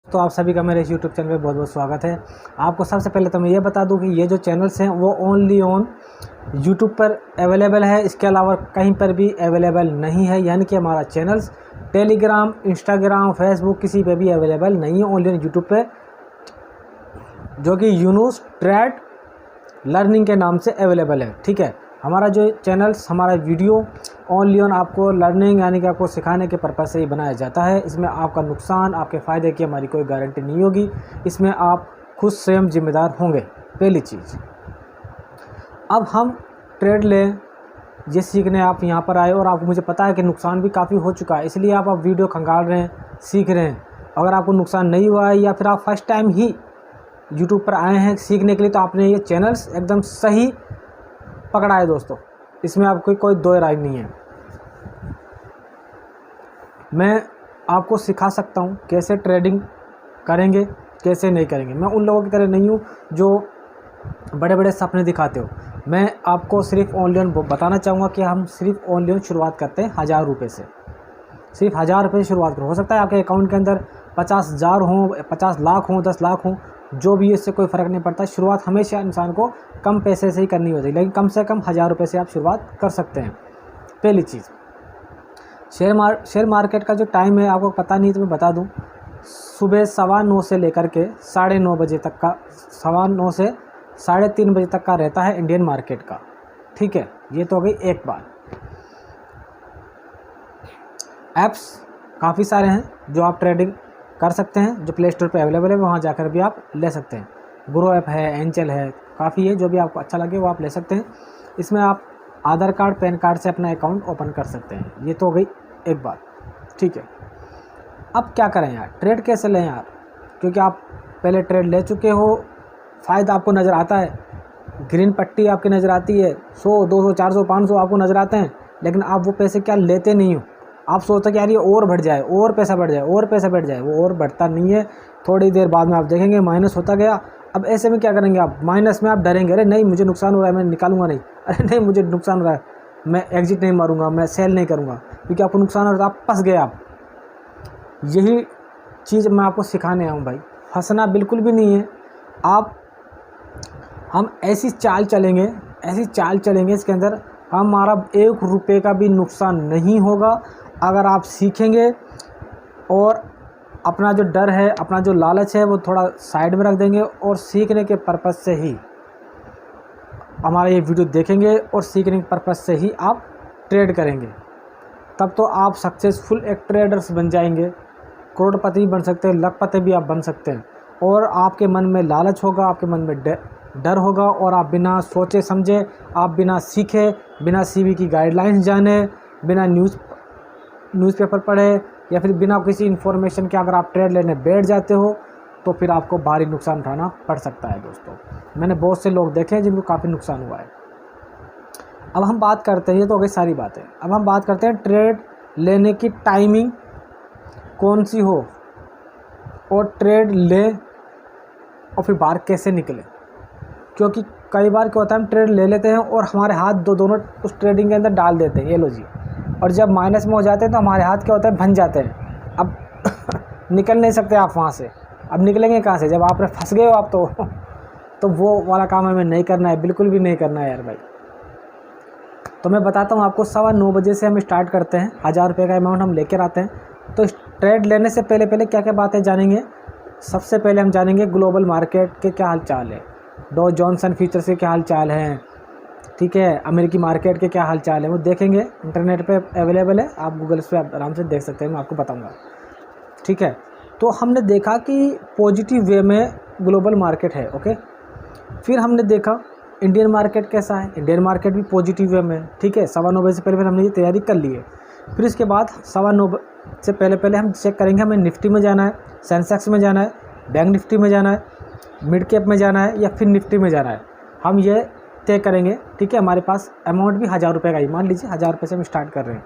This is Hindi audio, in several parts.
तो आप सभी का मेरे इस यूट्यूब चैनल पे बहुत बहुत स्वागत है। आपको सबसे पहले तो मैं ये बता दूं कि ये जो चैनल्स हैं वो ओनली ऑन यूट्यूब पर अवेलेबल है, इसके अलावा कहीं पर भी अवेलेबल नहीं है। यानी कि हमारा चैनल्स टेलीग्राम, इंस्टाग्राम, फेसबुक किसी पे भी अवेलेबल नहीं है, ओनली ऑन यूट्यूब पे, जो कि यूनूस ट्रेड लर्निंग के नाम से अवेलेबल है। ठीक है, हमारा जो चैनल्स, हमारा वीडियो ओनली ऑन आपको लर्निंग यानी कि आपको सिखाने के पर्पज़ से ही बनाया जाता है। इसमें आपका नुकसान, आपके फ़ायदे की हमारी कोई गारंटी नहीं होगी। इसमें आप खुद स्वयं जिम्मेदार होंगे। पहली चीज़, अब हम ट्रेड लें, ये सीखने आप यहाँ पर आए और आपको, मुझे पता है कि नुकसान भी काफ़ी हो चुका है, इसलिए आप वीडियो खंगाल रहे हैं, सीख रहे हैं। अगर आपको नुकसान नहीं हुआ है या फिर आप फर्स्ट टाइम ही यूट्यूब पर आए हैं सीखने के लिए, तो आपने ये चैनल्स एकदम सही पकड़ा है दोस्तों। इसमें आपको कोई दो राय नहीं है। मैं आपको सिखा सकता हूँ कैसे ट्रेडिंग करेंगे, कैसे नहीं करेंगे। मैं उन लोगों की तरह नहीं हूँ जो बड़े बड़े सपने दिखाते हो। मैं आपको सिर्फ ऑनलाइन बताना चाहूँगा कि हम सिर्फ ऑनलाइन शुरुआत करते हैं 1000 रुपये से। सिर्फ 1000 रुपये से शुरुआत करो। हो सकता है आपके अकाउंट के अंदर 50,000 हों, 50 लाख हों, 10 लाख हों, जो भी, इससे कोई फ़र्क नहीं पड़ता। शुरुआत हमेशा इंसान को कम पैसे से ही करनी होती है, लेकिन कम से कम 1000 रुपये से आप शुरुआत कर सकते हैं। पहली चीज़, शेयर मार्केट का जो टाइम है आपको पता नहीं, तो मैं बता दूं, सुबह 9:15 से लेकर के 9:30 बजे तक का, 9:15 से 3:30 बजे तक का रहता है इंडियन मार्केट का। ठीक है, ये तो हो गई एक बार। ऐप्स काफ़ी सारे हैं जो आप ट्रेडिंग कर सकते हैं, जो प्ले स्टोर पे अवेलेबल है, वहाँ जाकर भी आप ले सकते हैं। ग्रो ऐप है, एंजल है, काफ़ी है, जो भी आपको अच्छा लगे वो आप ले सकते हैं। इसमें आप आधार कार्ड, पैन कार्ड से अपना अकाउंट ओपन कर सकते हैं। ये तो हो गई एक बात। ठीक है, अब क्या करें यार, ट्रेड कैसे लें यार, क्योंकि आप पहले ट्रेड ले चुके हो, फ़ायदा आपको नज़र आता है, ग्रीन पट्टी आपकी नज़र आती है, 100, 200, 400, 500 आपको नज़र आते हैं, लेकिन आप वो पैसे क्या लेते नहीं हो। आप सोचते कि यार ये और बढ़ जाए, और पैसा बढ़ जाए, और पैसा बढ़ जाए, वो और बढ़ता नहीं है। थोड़ी देर बाद में आप देखेंगे माइनस होता गया। अब ऐसे में क्या करेंगे आप, माइनस में आप डरेंगे, अरे नहीं मुझे नुकसान हो रहा है, मैं निकालूंगा नहीं, अरे नहीं मुझे नुकसान हो रहा है, मैं एग्जिट नहीं मारूंगा, मैं सेल नहीं करूंगा, क्योंकि आपको नुकसान हो रहा है, आप फंस गए। आप, यही चीज़ मैं आपको सिखाने आया हूँ भाई, फंसना बिल्कुल भी नहीं है। हम ऐसी चाल चलेंगे, ऐसी चाल चलेंगे, इसके अंदर हमारा 1 रुपये का भी नुकसान नहीं होगा। अगर आप सीखेंगे और अपना जो डर है, अपना जो लालच है, वो थोड़ा साइड में रख देंगे और सीखने के पर्पज़ से ही हमारा ये वीडियो देखेंगे और सीखने के पर्पज़ से ही आप ट्रेड करेंगे, तब तो आप सक्सेसफुल एक ट्रेडर्स बन जाएंगे, करोड़पति बन सकते हैं, लखपति भी आप बन सकते हैं। और आपके मन में लालच होगा, आपके मन में डर होगा, और आप बिना सोचे समझे, आप बिना सीखे, बिना सीबी की गाइडलाइंस जाने, बिना न्यूज़पेपर पढ़े, या फिर बिना किसी इन्फॉर्मेशन के अगर आप ट्रेड लेने बैठ जाते हो, तो फिर आपको भारी नुकसान उठाना पड़ सकता है दोस्तों। मैंने बहुत से लोग देखे हैं जिनको काफ़ी नुकसान हुआ है। अब हम बात करते हैं, ये तो हो गई सारी बातें, अब हम बात करते हैं ट्रेड लेने की टाइमिंग कौन सी हो, और ट्रेड लें और फिर बाहर कैसे निकले। क्योंकि कई बार क्या होता है, हम ट्रेड ले लेते हैं और हमारे हाथ दोनों उस ट्रेडिंग के अंदर डाल देते हैं, ये लो जी, और जब माइनस में हो जाते हैं तो हमारे हाथ क्या होता है, भन जाते हैं। अब निकल नहीं सकते आप वहाँ से। अब निकलेंगे कहाँ से, जब आप फंस गए हो आप, तो वो वाला काम हमें नहीं करना है, बिल्कुल भी नहीं करना है यार भाई। तो मैं बताता हूँ आपको, 9:15 बजे से हम स्टार्ट करते हैं, 1000 रुपये का अमाउंट हम लेकर आते हैं। तो ट्रेड लेने से पहले क्या क्या बातें जानेंगे। सबसे पहले हम जानेंगे ग्लोबल मार्केट के क्या हाल चाल है, डॉ जॉनसन फ्यूचर्स के क्या हाल चाल हैं, ठीक है, अमेरिकी मार्केट के क्या हाल चाल है, वो देखेंगे। इंटरनेट पे अवेलेबल है, आप गूगल पे आराम से देख सकते हैं, मैं आपको बताऊंगा। ठीक है, तो हमने देखा कि पॉजिटिव वे में ग्लोबल मार्केट है, ओके। फिर हमने देखा इंडियन मार्केट कैसा है, इंडियन मार्केट भी पॉजिटिव वे में, ठीक है। 9:15 बजे से पहले हमने ये तैयारी कर ली है। फिर इसके बाद 9:15 से पहले हम चेक करेंगे, हमें निफ्टी में जाना है, सेंसेक्स में जाना है, बैंक निफ्टी में जाना है, मिड कैप में जाना है, या फिर निफ्टी में जाना है, हम ये तय करेंगे। ठीक है, हमारे पास अमाउंट भी 1000 रुपये का ही, मान लीजिए 1000 रुपये से हम स्टार्ट कर रहे हैं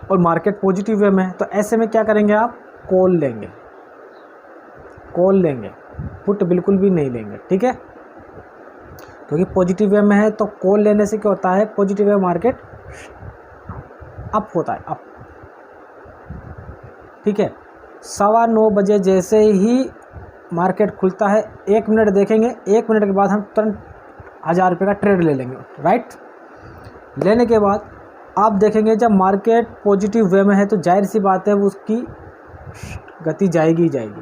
और मार्केट पॉजिटिव वे में है, तो ऐसे में क्या करेंगे आप, कॉल लेंगे, पुट बिल्कुल भी नहीं लेंगे। ठीक है, क्योंकि पॉजिटिव वे में है, तो कॉल लेने से क्या होता है, पॉजिटिव वे मार्केट अप होता है, अप। ठीक है, 9:15 बजे जैसे ही मार्केट खुलता है 1 मिनट देखेंगे, 1 मिनट के बाद हम तुरंत 1000 रुपये का ट्रेड ले लेंगे, राइट। लेने के बाद आप देखेंगे जब मार्केट पॉजिटिव वे में है तो जाहिर सी बात है वो उसकी गति जाएगी ही जाएगी।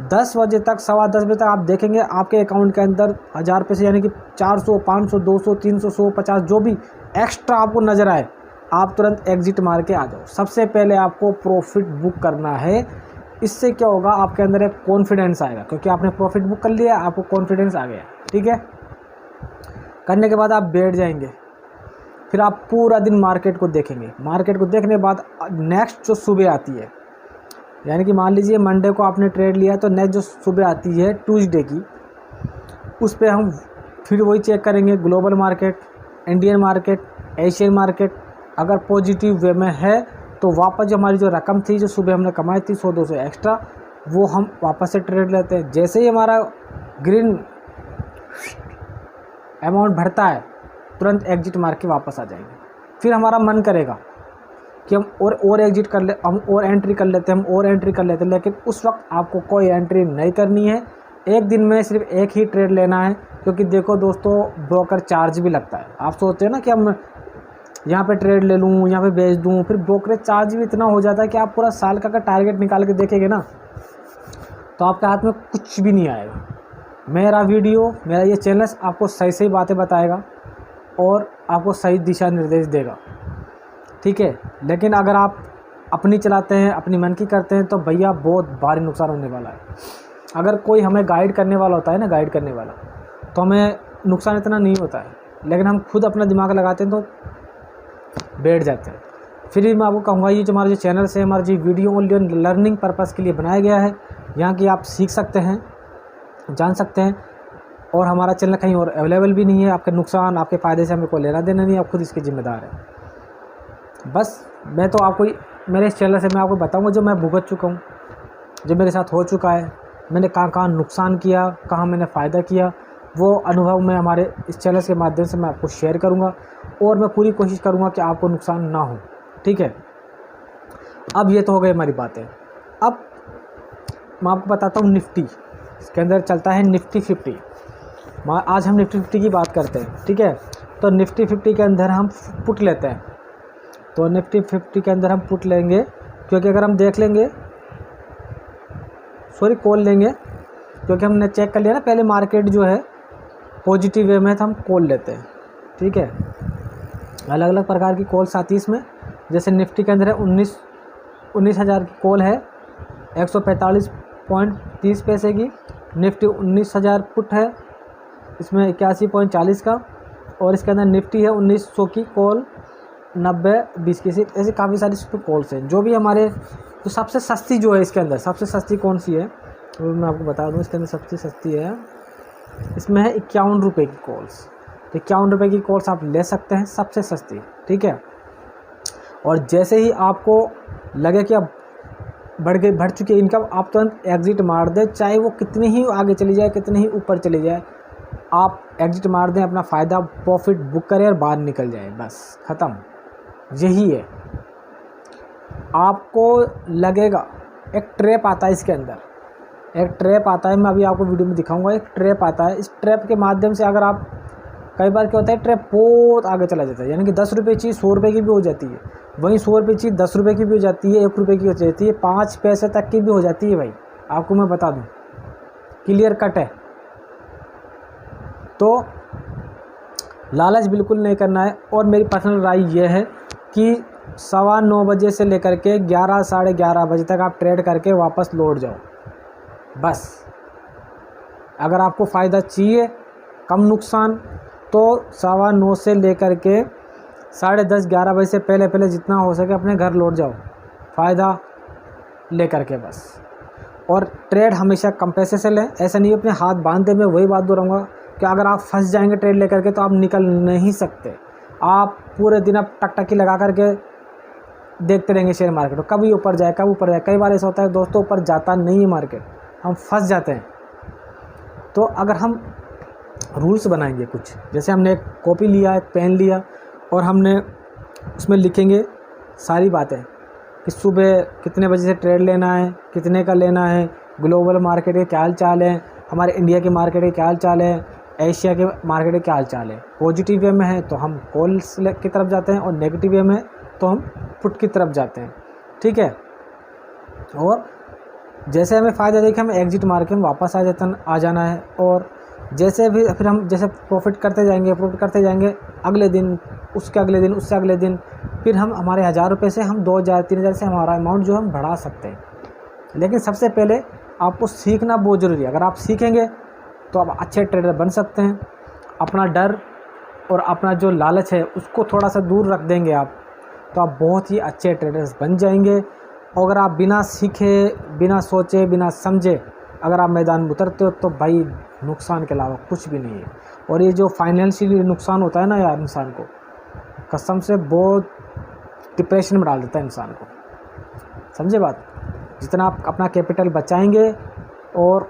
10 बजे तक, 10:15 बजे तक आप देखेंगे आपके अकाउंट के अंदर 1000 रुपये से यानी कि 400, 500, 200, 300, 100, 50 जो भी एक्स्ट्रा आपको नज़र आए, आप तुरंत एग्जिट मार के आ जाओ। सबसे पहले आपको प्रॉफिट बुक करना है। इससे क्या होगा, आपके अंदर एक कॉन्फिडेंस आएगा, क्योंकि आपने प्रॉफिट बुक कर लिया, आपको कॉन्फिडेंस आ गया, ठीक है। करने के बाद आप बैठ जाएंगे, फिर आप पूरा दिन मार्केट को देखेंगे। मार्केट को देखने के बाद नेक्स्ट जो सुबह आती है, यानी कि मान लीजिए मंडे को आपने ट्रेड लिया तो नेक्स्ट जो सुबह आती है ट्यूसडे की, उस पर हम फिर वही चेक करेंगे, global market, Indian market, Asian market. अगर पॉजिटिव वे में है तो वापस जो हमारी जो रकम थी जो सुबह हमने कमाई थी 100-200 एक्स्ट्रा, वो हम वापस से ट्रेड लेते हैं। जैसे ही हमारा ग्रीन अमाउंट बढ़ता है तुरंत एग्जिट मार के वापस आ जाएंगे। फिर हमारा मन करेगा कि हम और एग्जिट कर ले, हम और एंट्री कर लेते हैं, हम और एंट्री कर लेते हैं, लेकिन उस वक्त आपको कोई एंट्री नहीं करनी है। एक दिन में सिर्फ एक ही ट्रेड लेना है, क्योंकि देखो दोस्तों ब्रोकर चार्ज भी लगता है। आप सोचते हैं ना कि हम यहाँ पे ट्रेड ले लूँ, यहाँ पे बेच दूँ, फिर ब्रोकरेज चार्ज भी इतना हो जाता है कि आप पूरा साल का टारगेट निकाल के देखेंगे ना तो आपके हाथ में कुछ भी नहीं आएगा। मेरा वीडियो, मेरा ये चैनल आपको सही सही बातें बताएगा और आपको सही दिशा निर्देश देगा, ठीक है। लेकिन अगर आप अपनी चलाते हैं, अपनी मन की करते हैं तो भैया बहुत भारी नुकसान होने वाला है। अगर कोई हमें गाइड करने वाला होता है ना, गाइड करने वाला, तो हमें नुकसान इतना नहीं होता है, लेकिन हम खुद अपना दिमाग लगाते हैं तो बैठ जाते हैं। फिर भी मैं आपको कहूँगा ये जो हमारा जो चैनल है, हमारा जो वीडियो ओनली लर्निंग पर्पज़ के लिए बनाया गया है, यहाँ की आप सीख सकते हैं, जान सकते हैं, और हमारा चैनल कहीं और अवेलेबल भी नहीं है। आपके नुकसान, आपके फ़ायदे से हमें कोई लेना देना नहीं, आप खुद इसके ज़िम्मेदार हैं। बस मैं तो आपको मेरे इस चैनल से मैं आपको बताऊँगा जो मैं भुगत चुका हूँ, जो मेरे साथ हो चुका है, मैंने कहाँ कहाँ नुकसान किया, कहाँ मैंने फ़ायदा किया, वो अनुभव मैं हमारे इस चैनल के माध्यम से मैं आपको शेयर करूँगा, और मैं पूरी कोशिश करूँगा कि आपको नुकसान ना हो, ठीक है। अब ये तो हो गई हमारी बातें। अब मैं आपको बताता हूँ निफ्टी, इसके अंदर चलता है निफ्टी 50। आज हम निफ्टी 50 की बात करते हैं, ठीक है। तो निफ्टी 50 के अंदर हम पुट लेते हैं, तो निफ्टी 50 के अंदर हम पुट लेंगे, क्योंकि अगर हम देख लेंगे, सॉरी कॉल लेंगे, क्योंकि हमने चेक कर लिया ना पहले मार्केट जो है पॉजिटिव वे में, तो हम कॉल लेते हैं, ठीक है। अलग अलग प्रकार की कॉल्स आती है इसमें, जैसे निफ्टी के अंदर है 19,000 की कॉल है 145.30 पैसे की। निफ्टी 19,000 पुट है, इसमें 81.40 का, और इसके अंदर निफ्टी है 1900 की कॉल 90.20 की। ऐसे काफ़ी सारी इस पर कॉल्स हैं। जो भी हमारे तो सबसे सस्ती जो है इसके अंदर, सबसे सस्ती कौन सी है वो मैं आपको बता दूँ। इसके अंदर सबसे सस्ती है, इसमें है 51 रुपये की कॉल्स। तो 51 रुपये की कॉल्स आप ले सकते हैं, सबसे सस्ती, ठीक है। और जैसे ही आपको लगे कि अब बढ़ चुकी है इनकम, आप तुरंत एग्ज़िट मार दें, चाहे वो कितनी ही आगे चली जाए, कितनी ही ऊपर चली जाए, आप एग्ज़िट मार दें, अपना फ़ायदा प्रॉफिट बुक करें और बाहर निकल जाए, बस ख़त्म। यही है। आपको लगेगा एक ट्रैप आता है इसके अंदर, एक ट्रैप आता है, मैं अभी आपको वीडियो में दिखाऊंगा। एक ट्रैप आता है, इस ट्रैप के माध्यम से अगर आप, कई बार क्या होता है ट्रैप बहुत आगे चला जाता है, यानी कि 10 रुपये चीज़ 100 रुपये की भी हो जाती है, वहीं 100 रुपये चीज़ 10 रुपये की भी हो जाती है, 1 रुपये की हो जाती है, 5 पैसे तक की भी हो जाती है। भाई आपको मैं बता दूं, क्लियर कट है। तो लालच बिल्कुल नहीं करना है। और मेरी पर्सनल राय यह है कि 9:15 बजे से लेकर के 11 साढ़े 11 बजे तक आप ट्रेड करके वापस लौट जाओ, बस। अगर आपको फ़ायदा चाहिए, कम नुकसान, तो 9:15 से लेकर के 10:30 11 बजे से पहले पहले जितना हो सके अपने घर लौट जाओ, फ़ायदा लेकर के बस। और ट्रेड हमेशा कम पैसे से लें, ऐसा नहीं अपने हाथ बांध दे। मैं वही बात दोहराऊंगा कि अगर आप फंस जाएंगे ट्रेड लेकर के तो आप निकल नहीं सकते। आप पूरे दिन आप टकटकी लगा करके देखते रहेंगे शेयर मार्केट को, कभी ऊपर जाए कभी ऊपर जाए। कई बार ऐसा होता है दोस्तों, ऊपर जाता नहीं है मार्केट, हम फंस जाते हैं। तो अगर हम रूल्स बनाएंगे कुछ, जैसे हमने एक कॉपी लिया, एक पेन लिया, और हमने उसमें लिखेंगे सारी बातें कि सुबह कितने बजे से ट्रेड लेना है, कितने का लेना है, ग्लोबल मार्केट के क्या हाल चाल है, हमारे इंडिया के मार्केट के क्या हाल चाल है, एशिया के मार्केट के क्या हाल चाल है। पॉजिटिव वे में है तो हम कॉल्स की तरफ जाते हैं और नेगेटिव वे में तो हम पुट की तरफ जाते हैं, ठीक है। और जैसे हमें फ़ायदा देखे हमें एग्जिट मार के हम वापस आ जाना है। और जैसे भी फिर हम जैसे प्रॉफिट करते जाएंगे अगले दिन, उसके अगले दिन, उससे अगले दिन, फिर हम हमारे 1000 रुपये से हम 2000 3000 से हमारा अमाउंट जो हम बढ़ा सकते हैं। लेकिन सबसे पहले आपको सीखना बहुत ज़रूरी है। अगर आप सीखेंगे तो आप अच्छे ट्रेडर बन सकते हैं। अपना डर और अपना जो लालच है उसको थोड़ा सा दूर रख देंगे आप, तो आप बहुत ही अच्छे ट्रेडर्स बन जाएंगे। और अगर आप बिना सीखे, बिना सोचे, बिना समझे अगर आप मैदान में उतरते हो तो भाई नुकसान के अलावा कुछ भी नहीं है। और ये जो फाइनेंशियली नुकसान होता है ना यार, इंसान को कसम से बहुत डिप्रेशन में डाल देता है इंसान को, समझे बात। जितना आप अपना कैपिटल बचाएंगे और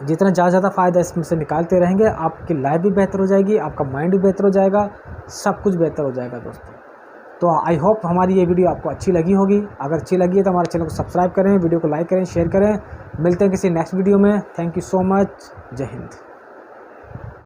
जितना ज़्यादा फ़ायदा इसमें से निकालते रहेंगे, आपकी लाइफ भी बेहतर हो जाएगी, आपका माइंड भी बेहतर हो जाएगा, सब कुछ बेहतर हो जाएगा दोस्तों। तो आई होप हमारी ये वीडियो आपको अच्छी लगी होगी। अगर अच्छी लगी है तो हमारे चैनल को सब्सक्राइब करें, वीडियो को लाइक करें, शेयर करें। मिलते हैं किसी नेक्स्ट वीडियो में। Thank you so much. जय हिंद।